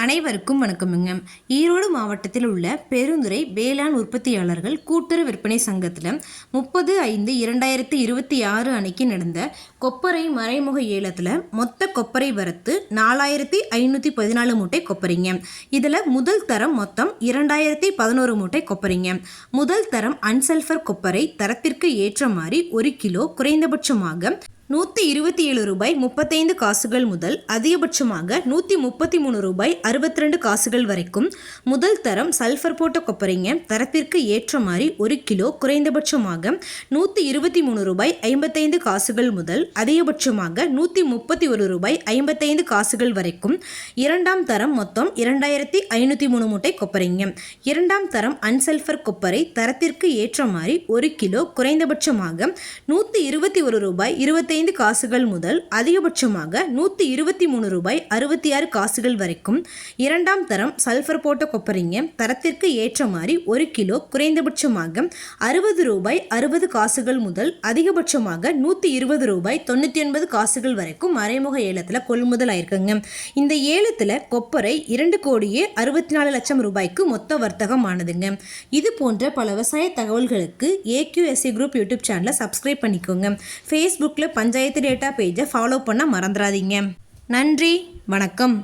அனைவருக்கும் வணக்கமுங்க. ஈரோடு மாவட்டத்தில் உள்ள பெருந்துறை வேளாண் உற்பத்தியாளர்கள் கூட்டுறவு விற்பனை சங்கத்தில் 30/5/2026 அன்னைக்கு நடந்த கொப்பரை மறைமுக ஏலத்தில் மொத்த கொப்பரை வரத்து 4514 மூட்டை கொப்பரைங்க. இதில் முதல் தரம் மொத்தம் 2011 மூட்டை கொப்பரைங்க. முதல் தரம் அன்சல்ஃபர் கொப்பரை தரத்திற்கு ஏற்ற மாதிரி 1 கிலோ குறைந்தபட்சமாக $127.35 முதல் அதிகபட்சமாக $133.62 வரைக்கும். முதல் தரம் சல்ஃபர் போட்ட கொப்பரைங்க. தரத்திற்கு ஏற்ற மாதிரி 1 கிலோ குறைந்தபட்சமாக $123.55 முதல் அதிகபட்சமாக $131.55 வரைக்கும். இரண்டாம் தரம் மொத்தம் 2503 மூட்டை கொப்பரைங்க. இரண்டாம் தரம் அன்சல்ஃபர் கொப்பரை தரத்திற்கு ஏற்ற மாதிரி 1 கிலோ குறைந்தபட்சமாக $121.25 முதல் அதிகபட்சமாக $123.66 வரைக்கும். இரண்டாம் தரம் சல்ஃபர் போட்ட கொப்பரைங்க. தரத்திற்கு ஏற்ற மாதிரி 1 கிலோ குறைந்தபட்சமாக $60.60 முதல் அதிகபட்சமாக $120.99 வரைக்கும் மறைமுக ஏலத்தில் கொள்முதல் ஆயிருக்குங்க. இந்த ஏலத்தில் கொப்பரை 2,64,00,000 ரூபாய்க்கு மொத்த வர்த்தகம் ஆனதுங்க. இது போன்ற பல விவசாய தகவல்களுக்கு AQSA குரூப் யூடியூப் சேனலை சப்ஸ்கிரைப் பண்ணிக்கோங்க. ஃபேஸ்புக்கில் பஞ்சாயத்து டேட்டா பேஜை ஃபாலோ பண்ண மறந்துடாதீங்க. நன்றி, வணக்கம்.